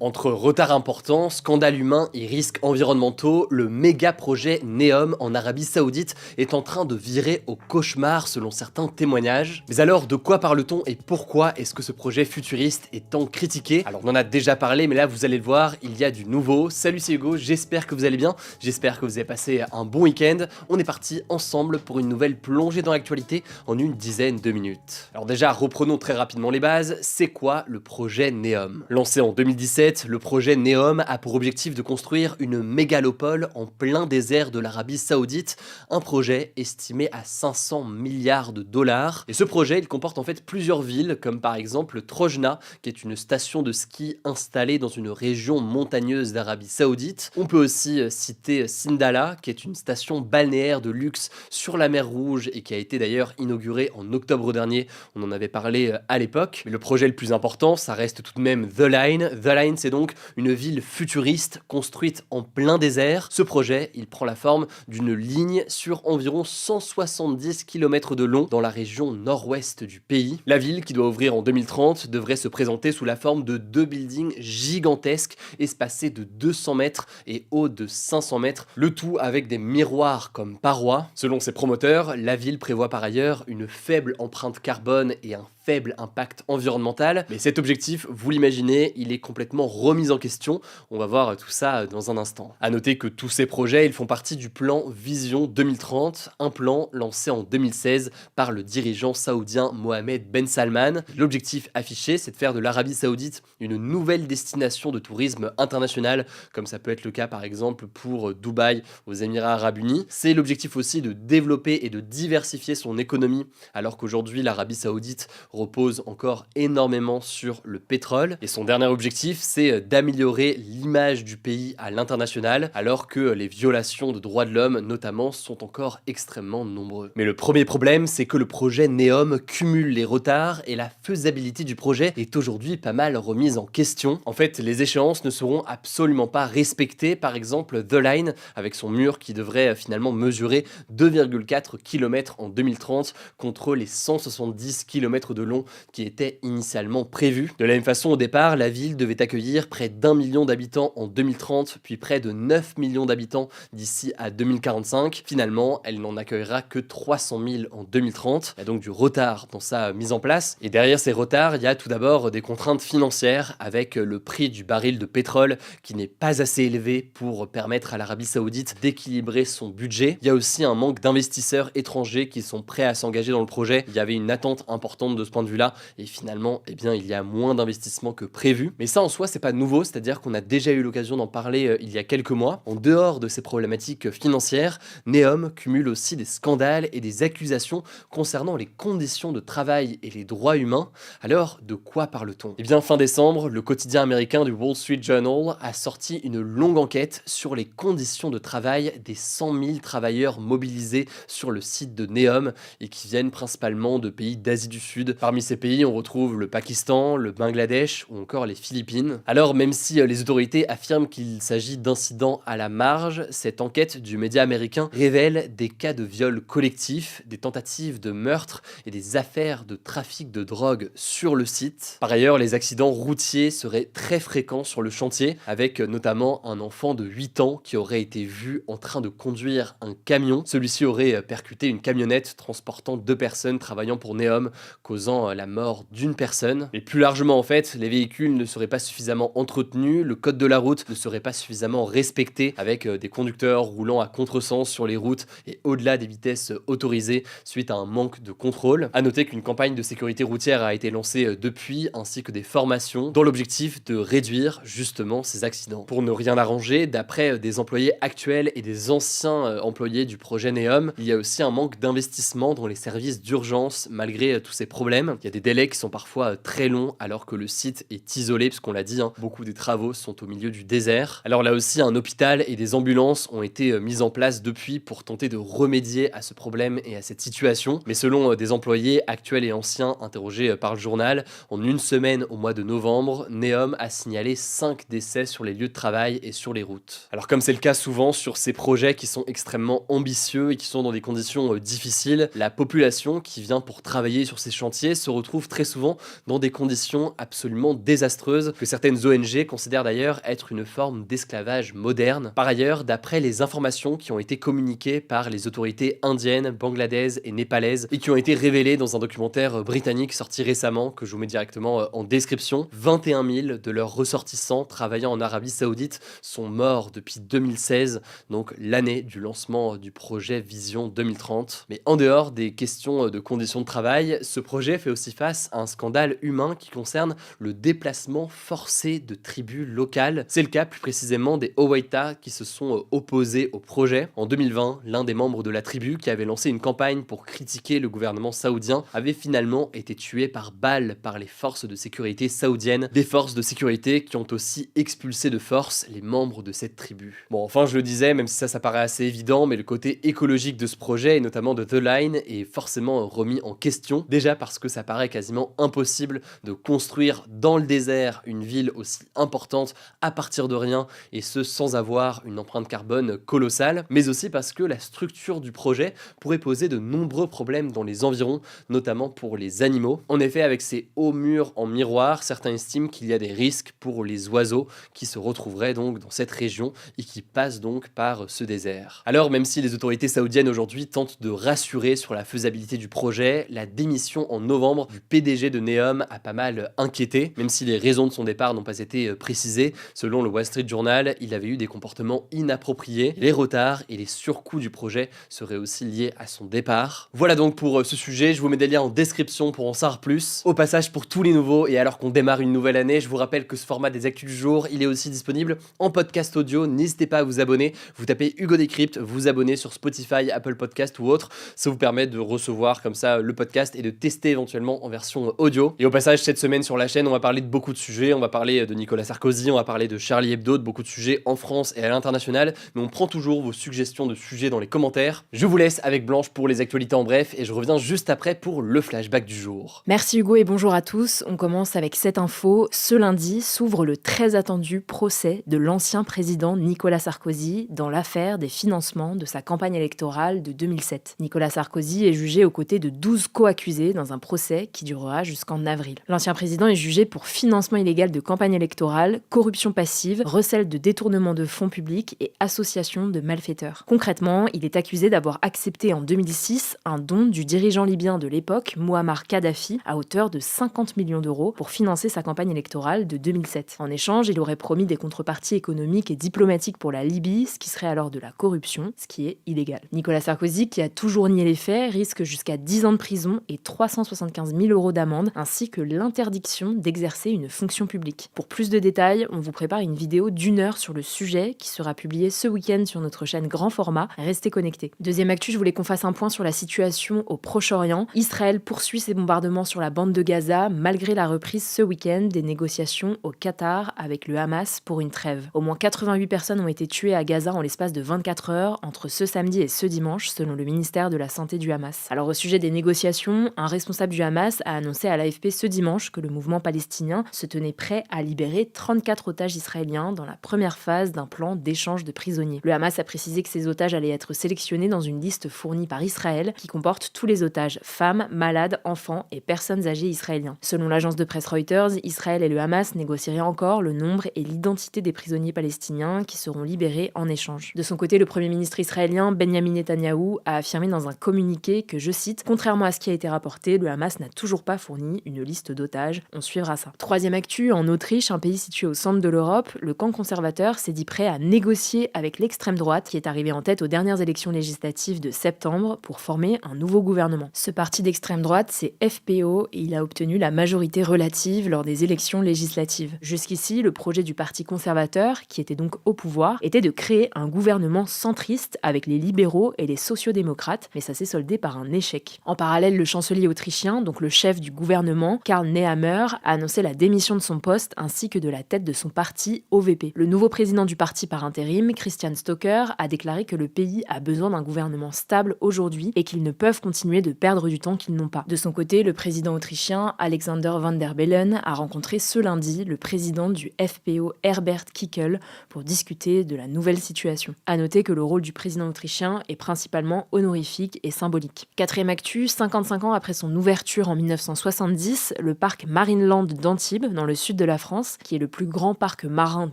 Entre retard important, scandale humain et risques environnementaux, le méga projet NEOM en Arabie Saoudite est en train de virer au cauchemar selon certains témoignages. Mais alors, de quoi parle-t-on et pourquoi est-ce que ce projet futuriste est tant critiqué? Alors, on en a déjà parlé, mais là, vous allez le voir, il y a du nouveau. Salut, c'est Hugo, j'espère que vous allez bien, j'espère que vous avez passé un bon week-end. On est parti ensemble pour une nouvelle plongée dans l'actualité en une dizaine de minutes. Alors déjà, reprenons très rapidement les bases. C'est quoi le projet NEOM? Lancé en 2017, le projet NEOM a pour objectif de construire une mégalopole en plein désert de l'Arabie Saoudite, un projet estimé à 500 milliards de dollars. Et ce projet, il comporte en fait plusieurs villes, comme par exemple Trojna, qui est une station de ski installée dans une région montagneuse d'Arabie Saoudite. On peut aussi citer Sindala, qui est une station balnéaire de luxe sur la mer Rouge et qui a été d'ailleurs inaugurée en octobre dernier. On en avait parlé à l'époque. Mais le projet le plus important, ça reste tout de même The Line. The Line, c'est donc une ville futuriste construite en plein désert. Ce projet, il prend la forme d'une ligne sur environ 170 km de long dans la région nord-ouest du pays. La ville, qui doit ouvrir en 2030, devrait se présenter sous la forme de deux buildings gigantesques, espacés de 200 mètres et hauts de 500 mètres, le tout avec des miroirs comme parois. Selon ses promoteurs, la ville prévoit par ailleurs une faible empreinte carbone et un faible impact environnemental, mais cet objectif, vous l'imaginez, il est complètement remis en question. On va voir tout ça dans un instant. A noter que tous ces projets, ils font partie du plan Vision 2030, un plan lancé en 2016 par le dirigeant saoudien Mohamed Ben Salman. L'objectif affiché, c'est de faire de l'Arabie Saoudite une nouvelle destination de tourisme international, comme ça peut être le cas par exemple pour Dubaï aux Émirats Arabes Unis. C'est l'objectif aussi de développer et de diversifier son économie, alors qu'aujourd'hui l'Arabie Saoudite repose encore énormément sur le pétrole. Et son dernier objectif, c'est d'améliorer l'image du pays à l'international, alors que les violations de droits de l'homme, notamment, sont encore extrêmement nombreux. Mais le premier problème, c'est que le projet NEOM cumule les retards et la faisabilité du projet est aujourd'hui pas mal remise en question. En fait, les échéances ne seront absolument pas respectées. Par exemple, The Line, avec son mur qui devrait finalement mesurer 2,4 km en 2030 contre les 170 km de long qui étaient initialement prévus. De la même façon, au départ, la ville devait accueillir près d'1 million d'habitants en 2030, puis près de 9 millions d'habitants d'ici à 2045. Finalement, elle n'en accueillera que 300 000 en 2030. Il y a donc du retard dans sa mise en place. Et derrière ces retards, il y a tout d'abord des contraintes financières avec le prix du baril de pétrole qui n'est pas assez élevé pour permettre à l'Arabie Saoudite d'équilibrer son budget. Il y a aussi un manque d'investisseurs étrangers qui sont prêts à s'engager dans le projet. Il y avait une attente importante de ce point de vue-là et finalement, eh bien, il y a moins d'investissement que prévu. Mais ça en soi, c'est pas nouveau, c'est-à-dire qu'on a déjà eu l'occasion d'en parler il y a quelques mois. En dehors de ces problématiques financières, NEOM cumule aussi des scandales et des accusations concernant les conditions de travail et les droits humains. Alors, de quoi parle-t-on? Eh bien, fin décembre, le quotidien américain du Wall Street Journal a sorti une longue enquête sur les conditions de travail des 100 000 travailleurs mobilisés sur le site de NEOM et qui viennent principalement de pays d'Asie du Sud. Parmi ces pays, on retrouve le Pakistan, le Bangladesh ou encore les Philippines. Alors, même si les autorités affirment qu'il s'agit d'incidents à la marge, cette enquête du média américain révèle des cas de viol collectifs, des tentatives de meurtre et des affaires de trafic de drogue sur le site. Par ailleurs, les accidents routiers seraient très fréquents sur le chantier, avec notamment un enfant de 8 ans qui aurait été vu en train de conduire un camion. Celui-ci aurait percuté une camionnette transportant 2 personnes travaillant pour NEOM, causant la mort d'une personne. Mais plus largement, en fait, les véhicules ne seraient pas suffisamment entretenus, le code de la route ne serait pas suffisamment respecté, avec des conducteurs roulant à contresens sur les routes et au-delà des vitesses autorisées suite à un manque de contrôle. A noter qu'une campagne de sécurité routière a été lancée depuis, ainsi que des formations, dans l'objectif de réduire justement ces accidents. Pour ne rien arranger, d'après des employés actuels et des anciens employés du projet NEOM, il y a aussi un manque d'investissement dans les services d'urgence malgré tous ces problèmes. Il y a des délais qui sont parfois très longs alors que le site est isolé, puisqu'on l'a dit, beaucoup des travaux sont au milieu du désert. Alors là aussi, un hôpital et des ambulances ont été mis en place depuis pour tenter de remédier à ce problème et à cette situation. Mais selon des employés actuels et anciens interrogés par le journal, en une semaine au mois de novembre, NEOM a signalé 5 décès sur les lieux de travail et sur les routes. Alors comme c'est le cas souvent sur ces projets qui sont extrêmement ambitieux et qui sont dans des conditions difficiles, la population qui vient pour travailler sur ces chantiers chantier se retrouvent très souvent dans des conditions absolument désastreuses, que certaines ONG considèrent d'ailleurs être une forme d'esclavage moderne. Par ailleurs, d'après les informations qui ont été communiquées par les autorités indiennes, bangladaises et népalaises, et qui ont été révélées dans un documentaire britannique sorti récemment, que je vous mets directement en description, 21 000 de leurs ressortissants travaillant en Arabie Saoudite sont morts depuis 2016, donc l'année du lancement du projet Vision 2030. Mais en dehors des questions de conditions de travail, ce projet fait aussi face à un scandale humain qui concerne le déplacement forcé de tribus locales. C'est le cas plus précisément des Owaita qui se sont opposés au projet. En 2020, l'un des membres de la tribu qui avait lancé une campagne pour critiquer le gouvernement saoudien avait finalement été tué par balle par les forces de sécurité saoudiennes, des forces de sécurité qui ont aussi expulsé de force les membres de cette tribu. Bon, enfin je le disais, même si ça paraît assez évident, mais le côté écologique de ce projet, et notamment de The Line, est forcément remis en question, déjà parce que ça paraît quasiment impossible de construire dans le désert une ville aussi importante à partir de rien, et ce sans avoir une empreinte carbone colossale, mais aussi parce que la structure du projet pourrait poser de nombreux problèmes dans les environs, notamment pour les animaux. En effet, avec ces hauts murs en miroir, certains estiment qu'il y a des risques pour les oiseaux qui se retrouveraient donc dans cette région et qui passent donc par ce désert. Alors, même si les autorités saoudiennes aujourd'hui tentent de rassurer sur la faisabilité du projet, la démission en novembre du PDG de Neom a pas mal inquiété, même si les raisons de son départ n'ont pas été précisées. Selon le Wall Street Journal, il avait eu des comportements inappropriés. Les retards et les surcoûts du projet seraient aussi liés à son départ. Voilà donc pour ce sujet, je vous mets des liens en description pour en savoir plus. Au passage, pour tous les nouveaux, et alors qu'on démarre une nouvelle année, je vous rappelle que ce format des actus du jour, il est aussi disponible en podcast audio. N'hésitez pas à vous abonner. Vous tapez Hugo Décrypte, vous abonnez sur Spotify, Apple Podcast ou autre. Ça vous permet de recevoir comme ça le podcast et de tester éventuellement en version audio. Et au passage, cette semaine sur la chaîne, on va parler de beaucoup de sujets. On va parler de Nicolas Sarkozy, on va parler de Charlie Hebdo, de beaucoup de sujets en France et à l'international. Mais on prend toujours vos suggestions de sujets dans les commentaires. Je vous laisse avec Blanche pour les actualités en bref et je reviens juste après pour le flashback du jour. Merci Hugo et bonjour à tous. On commence avec cette info. Ce lundi s'ouvre le très attendu procès de l'ancien président Nicolas Sarkozy dans l'affaire des financements de sa campagne électorale de 2007. Nicolas Sarkozy est jugé aux côtés de 12 co-accusés dans un procès qui durera jusqu'en avril. L'ancien président est jugé pour financement illégal de campagne électorale, corruption passive, recel de détournement de fonds publics et association de malfaiteurs. Concrètement, il est accusé d'avoir accepté en 2006 un don du dirigeant libyen de l'époque, Mouammar Kadhafi, à hauteur de 50 millions d'euros pour financer sa campagne électorale de 2007. En échange, il aurait promis des contreparties économiques et diplomatiques pour la Libye, ce qui serait alors de la corruption, ce qui est illégal. Nicolas Sarkozy, qui a toujours nié les faits, risque jusqu'à 10 ans de prison et 375 000 euros d'amende, ainsi que l'interdiction d'exercer une fonction publique. Pour plus de détails, on vous prépare une vidéo d'1 heure sur le sujet qui sera publiée ce week-end sur notre chaîne Grand Format. Restez connectés. Deuxième actu, je voulais qu'on fasse un point sur la situation au Proche-Orient. Israël poursuit ses bombardements sur la bande de Gaza malgré la reprise ce week-end des négociations au Qatar avec le Hamas pour une trêve. Au moins 88 personnes ont été tuées à Gaza en l'espace de 24 heures entre ce samedi et ce dimanche, selon le ministère de la Santé du Hamas. Alors au sujet des négociations, un responsable du Hamas a annoncé à l'AFP ce dimanche que le mouvement palestinien se tenait prêt à libérer 34 otages israéliens dans la première phase d'un plan d'échange de prisonniers. Le Hamas a précisé que ces otages allaient être sélectionnés dans une liste fournie par Israël qui comporte tous les otages, femmes, malades, enfants et personnes âgées israéliens. Selon l'agence de presse Reuters, Israël et le Hamas négocieraient encore le nombre et l'identité des prisonniers palestiniens qui seront libérés en échange. De son côté, le premier ministre israélien Benjamin Netanyahou a affirmé dans un communiqué que, je cite, « Contrairement à ce qui a été rapporté, le Hamas n'a toujours pas fourni une liste d'otages. On suivra ça. » Troisième actu, en Autriche, un pays situé au centre de l'Europe, le camp conservateur s'est dit prêt à négocier avec l'extrême droite qui est arrivée en tête aux dernières élections législatives de septembre pour former un nouveau gouvernement. Ce parti d'extrême droite, c'est FPO et il a obtenu la majorité relative lors des élections législatives. Jusqu'ici, le projet du parti conservateur, qui était donc au pouvoir, était de créer un gouvernement centriste avec les libéraux et les sociodémocrates, mais ça s'est soldé par un échec. En parallèle, le chancelier autrichien, donc le chef du gouvernement, Karl Nehammer, a annoncé la démission de son poste ainsi que de la tête de son parti OVP. Le nouveau président du parti par intérim, Christian Stocker, a déclaré que le pays a besoin d'un gouvernement stable aujourd'hui et qu'ils ne peuvent continuer de perdre du temps qu'ils n'ont pas. De son côté, le président autrichien, Alexander Van der Bellen, a rencontré ce lundi le président du FPO, Herbert Kickl, pour discuter de la nouvelle situation. À noter que le rôle du président autrichien est principalement honorifique et symbolique. Quatrième actu, 55 ans après son ouverture fermeture en 1970, le parc Marineland d'Antibes, dans le sud de la France, qui est le plus grand parc marin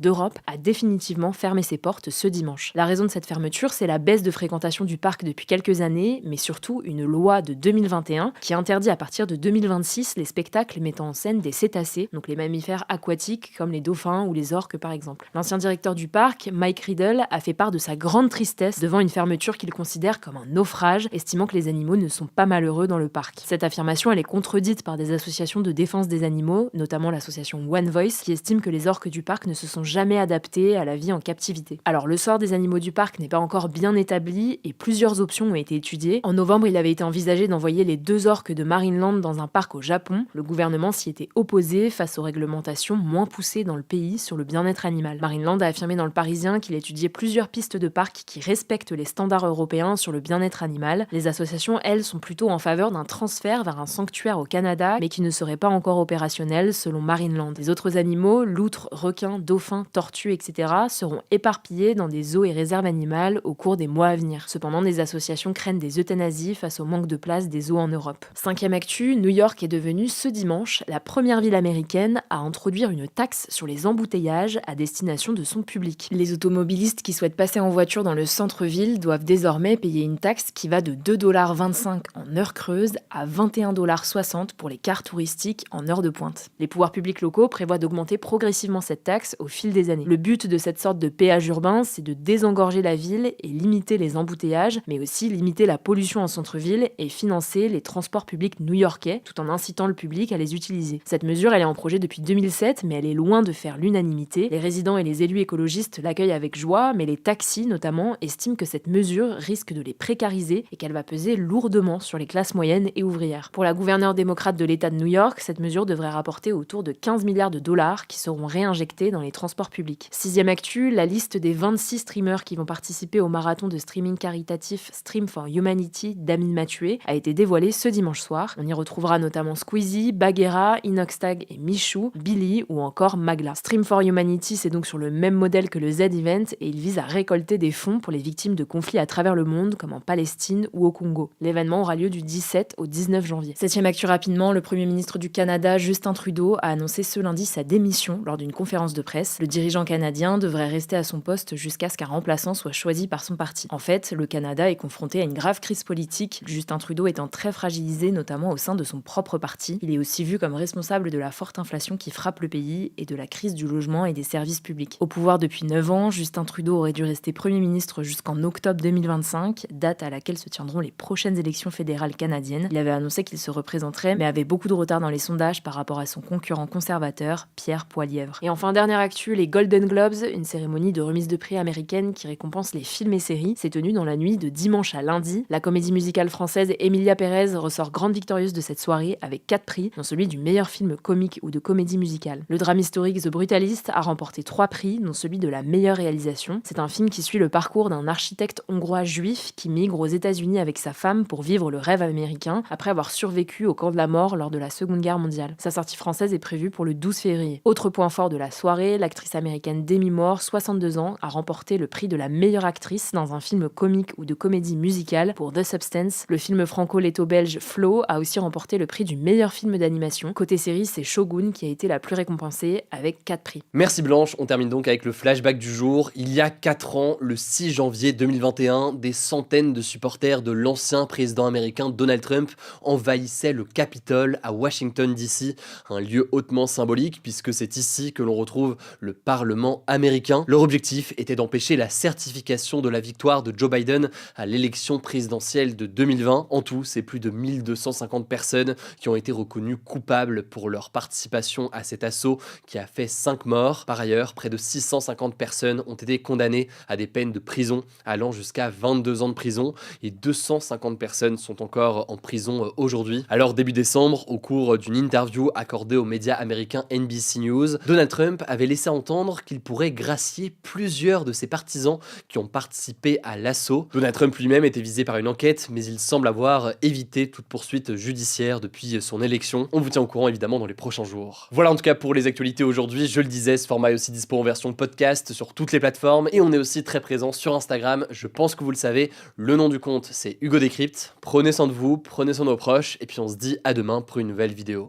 d'Europe, a définitivement fermé ses portes ce dimanche. La raison de cette fermeture, c'est la baisse de fréquentation du parc depuis quelques années, mais surtout une loi de 2021 qui interdit à partir de 2026 les spectacles mettant en scène des cétacés, donc les mammifères aquatiques comme les dauphins ou les orques par exemple. L'ancien directeur du parc, Mike Riddle, a fait part de sa grande tristesse devant une fermeture qu'il considère comme un naufrage, estimant que les animaux ne sont pas malheureux dans le parc. Cette affirmation, elle est contredite par des associations de défense des animaux, notamment l'association One Voice, qui estime que les orques du parc ne se sont jamais adaptés à la vie en captivité. Alors le sort des animaux du parc n'est pas encore bien établi et plusieurs options ont été étudiées. En novembre, il avait été envisagé d'envoyer les 2 orques de Marineland dans un parc au Japon. Le gouvernement s'y était opposé face aux réglementations moins poussées dans le pays sur le bien-être animal. Marineland a affirmé dans Le Parisien qu'il étudiait plusieurs pistes de parcs qui respectent les standards européens sur le bien-être animal. Les associations, elles, sont plutôt en faveur d'un transfert vers un sanctuaire au Canada, mais qui ne serait pas encore opérationnel selon Marineland. Les autres animaux, loutres, requins, dauphins, tortues, etc., seront éparpillés dans des zoos et réserves animales au cours des mois à venir. Cependant, des associations craignent des euthanasies face au manque de place des zoos en Europe. 5e actu, New York est devenue ce dimanche la première ville américaine à introduire une taxe sur les embouteillages à destination de son public. Les automobilistes qui souhaitent passer en voiture dans le centre-ville doivent désormais payer une taxe qui va de 2,25 $ en heure creuse à 21,60 $ pour les cars touristiques en heure de pointe. Les pouvoirs publics locaux prévoient d'augmenter progressivement cette taxe au fil des années. Le but de cette sorte de péage urbain, c'est de désengorger la ville et limiter les embouteillages, mais aussi limiter la pollution en centre-ville et financer les transports publics new-yorkais, tout en incitant le public à les utiliser. Cette mesure, elle est en projet depuis 2007, mais elle est loin de faire l'unanimité. Les résidents et les élus écologistes l'accueillent avec joie, mais les taxis, notamment, estiment que cette mesure risque de les précariser et qu'elle va peser lourdement sur les classes moyennes et ouvrières. Pour la gouverneure démocrate de l'État de New York, cette mesure devrait rapporter autour de 15 milliards de dollars qui seront réinjectés dans les transports publics. 6e actu, la liste des 26 streamers qui vont participer au marathon de streaming caritatif Stream for Humanity d'Amin Mathieu a été dévoilée ce dimanche soir. On y retrouvera notamment Squeezie, Bagheera, Inoxtag et Michou, Billy ou encore Magla. Stream for Humanity, c'est donc sur le même modèle que le Z-Event et il vise à récolter des fonds pour les victimes de conflits à travers le monde comme en Palestine ou au Congo. L'événement aura lieu du 17 au 19 janvier. 7e actu rapidement, le Premier ministre du Canada, Justin Trudeau, a annoncé ce lundi sa démission lors d'une conférence de presse. Le dirigeant canadien devrait rester à son poste jusqu'à ce qu'un remplaçant soit choisi par son parti. En fait, le Canada est confronté à une grave crise politique, Justin Trudeau étant très fragilisé, notamment au sein de son propre parti. Il est aussi vu comme responsable de la forte inflation qui frappe le pays et de la crise du logement et des services publics. Au pouvoir depuis 9 ans, Justin Trudeau aurait dû rester Premier ministre jusqu'en octobre 2025, date à laquelle se tiendront les prochaines élections fédérales canadiennes. Il avait annoncé qu'il se représenterait, mais avait beaucoup de retard dans les sondages par rapport à son concurrent conservateur, Pierre Poilievre. Et enfin, dernière actu, les Golden Globes, une cérémonie de remise de prix américaine qui récompense les films et séries, s'est tenue dans la nuit de dimanche à lundi. La comédie musicale française Emilia Pérez ressort grande victorieuse de cette soirée avec 4 prix, dont celui du meilleur film comique ou de comédie musicale. Le drame historique The Brutalist a remporté 3 prix, dont celui de la meilleure réalisation. C'est un film qui suit le parcours d'un architecte hongrois juif qui migre aux États-Unis avec sa femme pour vivre le rêve américain après avoir survécu au camp de la mort lors de la Seconde Guerre mondiale. Sa sortie française est prévue pour le 12 février. Autre point fort de la soirée, l'actrice américaine Demi Moore, 62 ans, a remporté le prix de la meilleure actrice dans un film comique ou de comédie musicale pour The Substance. Le film franco-letto-belge Flow a aussi remporté le prix du meilleur film d'animation. Côté série, c'est Shogun qui a été la plus récompensée avec 4 prix. Merci Blanche, on termine donc avec le flashback du jour. Il y a 4 ans, le 6 janvier 2021, des centaines de supporters de l'ancien président américain Donald Trump envahissaient le Capitole à Washington DC, un lieu hautement symbolique puisque c'est ici que l'on retrouve le Parlement américain. Leur objectif était d'empêcher la certification de la victoire de Joe Biden à l'élection présidentielle de 2020. En tout, c'est plus de 1250 personnes qui ont été reconnues coupables pour leur participation à cet assaut qui a fait 5 morts. Par ailleurs, près de 650 personnes ont été condamnées à des peines de prison allant jusqu'à 22 ans de prison et 250 personnes sont encore en prison aujourd'hui. Alors début décembre, au cours d'une interview accordée aux médias américains NBC News, Donald Trump avait laissé entendre qu'il pourrait gracier plusieurs de ses partisans qui ont participé à l'assaut. Donald Trump lui-même était visé par une enquête, mais il semble avoir évité toute poursuite judiciaire depuis son élection. On vous tient au courant évidemment dans les prochains jours. Voilà en tout cas pour les actualités aujourd'hui. Je le disais, ce format est aussi dispo en version podcast sur toutes les plateformes et on est aussi très présent sur Instagram. Je pense que vous le savez, le nom du compte c'est Hugo Décrypte. Prenez soin de vous, prenez soin de vos proches et puis on se dit à demain pour une nouvelle vidéo.